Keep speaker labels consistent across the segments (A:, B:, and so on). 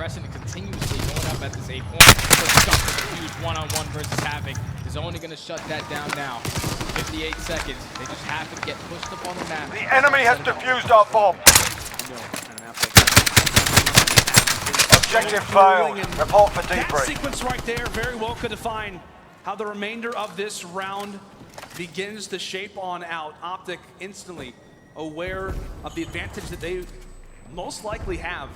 A: progressing and continuously going up at this 8 point. But Scump with a huge one-on-one versus Havoc is only going to shut that down now. 58 seconds. They just have to get pushed up on the map.
B: The enemy has defused our bomb. Objective failed. Report for
C: That
B: debrief.
C: sequence right there very well could define how the remainder of this round begins to shape on out. Optic instantly aware of the advantage that they most likely have.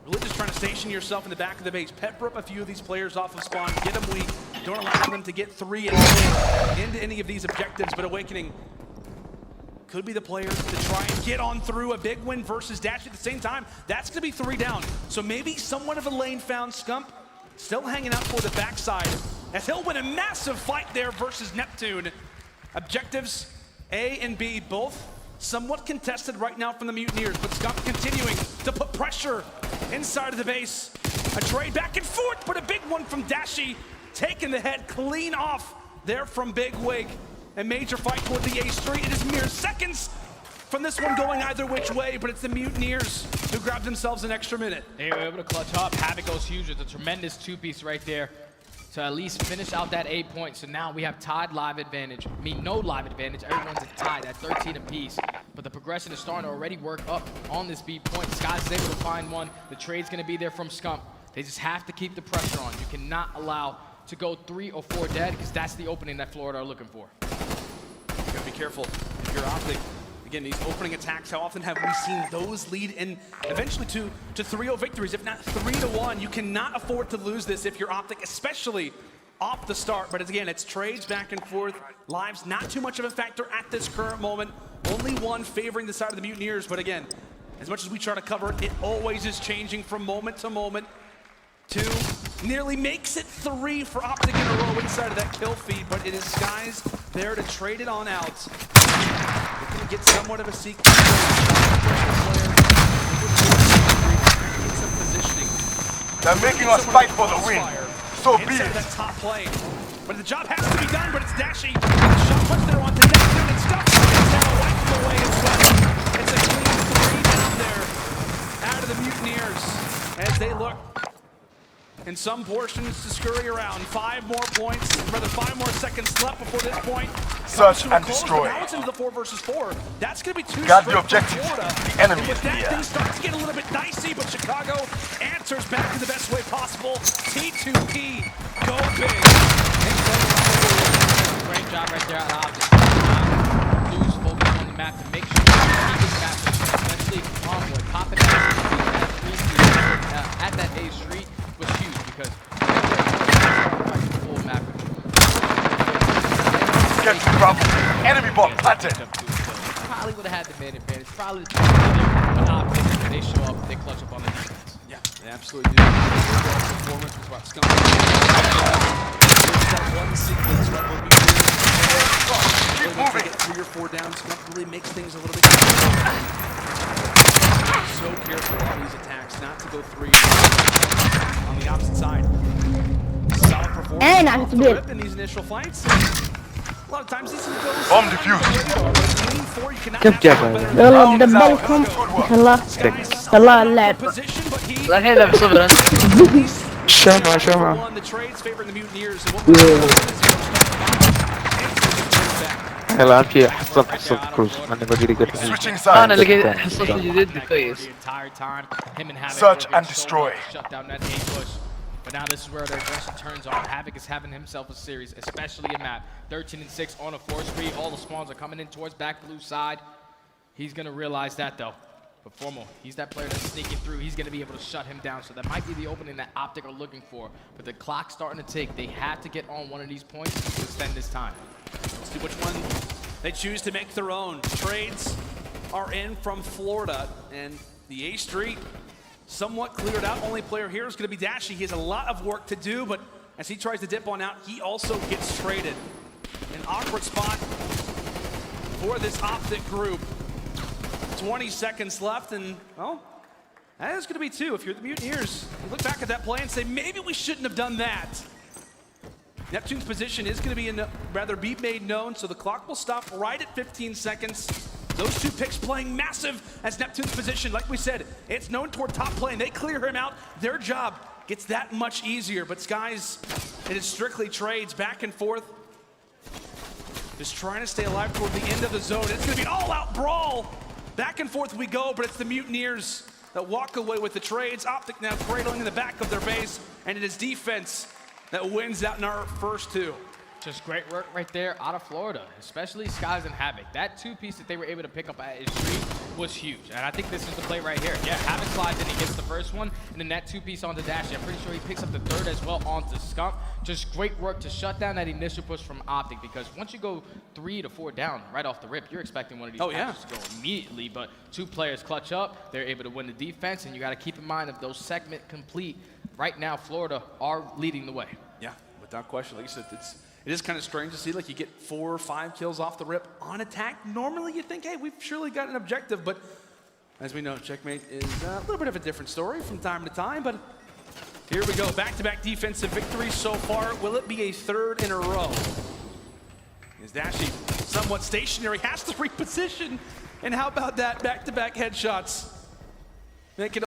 C: Really just trying to station yourself in the back of the base. Pepper up a few of these players off of spawn, get them weak, don't allow them to get 3 and 4 into any of these objectives, but Awakening could be the players to try and get on through a big win versus Dash at the same time. That's gonna be 3 down. So maybe somewhat of a lane found. Scump still hanging out for the backside as he'll win a massive fight there versus Neptune. Objectives A and B both somewhat contested right now from the Mutineers, but Scump continuing to put pressure inside of the base. A trade back and forth, but a big one from Dashi, taking the head clean off there from Big Wig. A major fight toward the A Street. It is mere seconds from this one going either which way, but it's the Mutineers who grabbed themselves an extra minute.
A: They were able to clutch up. Havoc goes huge with a tremendous 2-piece right there to at least finish out that 8 points. So now we have tied live advantage. I mean, no live advantage. Everyone's tied at 13 apiece. But the progression is starting to already work up on this B point. Sky's able to find one. The trade's going to be there from Scump. They just have to keep the pressure on. You cannot allow to go 3 or 4 dead, because that's the opening that Florida are looking for.
C: You gotta be careful if you're Optic. Again, these opening attacks, how often have we seen those lead in eventually to 3-0 victories, if not 3-1? You cannot afford to lose this if you're Optic, especially off the start. But again, it's trades back and forth. Lives not too much of a factor at this current moment. Only one favoring the side of the Mutineers. But again, as much as we try to cover it, it always is changing from moment to moment. 2 nearly makes it 3 for Optic in a row inside of that kill feed, but it is Skies there to trade it on out. Looking to get somewhat of a sequence. Some positioning.
B: They're making us fight for the win. So be
C: Inside
B: it.
C: that top plane. But the job has to be done, but it's Dashi. The shot puts there onto Neptune and stuff. It's now wiped away as well. It's a clean 3 down there out of the Mutineers as they look in some portions to scurry around. 5 more points, rather 5 more seconds left before this point.
B: Search and destroy.
C: Now it's into the 4 versus 4. That's going to be 2
B: Got the
C: straight from
B: objective.
C: Florida.
B: The enemy
C: And with
B: is
C: that,
B: near.
C: things start to get a little bit dicey, but Chicago answers back in the best way possible. T2P, go big.
A: Great job right there out of Optic. Lose focus on the map to make sure that he gets back, especially Convoy. Popping at that A Street was huge, because full map control.
B: Get the problem. Enemy bomb planted.
A: Probably would have had the man advantage. Probably but Optic, they show up, they clutch up on the defense.
C: Yeah, they absolutely do. Performance was about Scump. That one sequence, right, when we
B: Keep moving.
C: get 3 or 4 down, Scump really makes things a little bit easier. So careful on these attacks not to go 3 on the opposite side. Solid performance
D: And
C: off the rip in these initial fights. A lot of times these goes
B: Bomb defused.
D: شوف جبل يلا بدبلكم يلا يلا اللعب
E: لا هلا بصبر انت
D: شمعة شمعة يلا امشي حصلت كروز ماني بقدر اقول
B: Switching
E: انا
B: sides.
E: لقيت حصلت جديد كويس
B: Search and destroy.
A: Shut down that A push. But now this is where their aggression turns on. Havoc is having himself a series, especially in map. 13 and 6 on a 4 spree. All the spawns are coming in towards back blue side. He's gonna realize that though. But Formal, he's that player that's sneaking through. He's gonna be able to shut him down. So that might be the opening that Optic are looking for. But the clock's starting to tick. They have to get on one of these points to extend this time.
C: Let's see which one they choose to make their own. Trades are in from Florida, and the A Street somewhat cleared out. Only player here is going to be Dashi. He has a lot of work to do, but as he tries to dip on out, he also gets traded. An awkward spot for this Optic group. 20 seconds left, and well, that is going to be 2. If you're the Mutineers, you look back at that play and say, maybe we shouldn't have done that. Neptune's position is going to be made known, so the clock will stop right at 15 seconds. Those two picks playing massive as Neptune's position. Like we said, it's known toward top plane. They clear him out. Their job gets that much easier. But Skies, it is strictly trades back and forth. Just trying to stay alive toward the end of the zone. It's going to be an all-out brawl. Back and forth we go, but it's the Mutineers that walk away with the trades. Optic now cradling in the back of their base, and it is defense that wins out in our first two.
A: Just great work right there out of Florida, especially Skies and Havoc. That two-piece that they were able to pick up at his street was huge. And I think this is the play right here. Yeah, Havoc slides in, he gets the first one, and then that two-piece onto Dashy. I'm pretty sure he picks up the third as well onto Skunk. Just great work to shut down that initial push from Optic, because once you go 3 to 4 down right off the rip, you're expecting one of these matches to go immediately. But two players clutch up, they're able to win the defense, and you got to keep in mind if those segment complete, right now Florida are leading the way.
C: Yeah, without question. Like you said, it is kind of strange to see, like, you get 4 or 5 kills off the rip on attack. Normally you think, hey, we've surely got an objective, but as we know, Checkmate is a little bit of a different story from time to time, but here we go. Back-to-back defensive victories so far. Will it be a third in a row? Is Dashy somewhat stationary, has to reposition, and how about that? Back-to-back headshots. Make it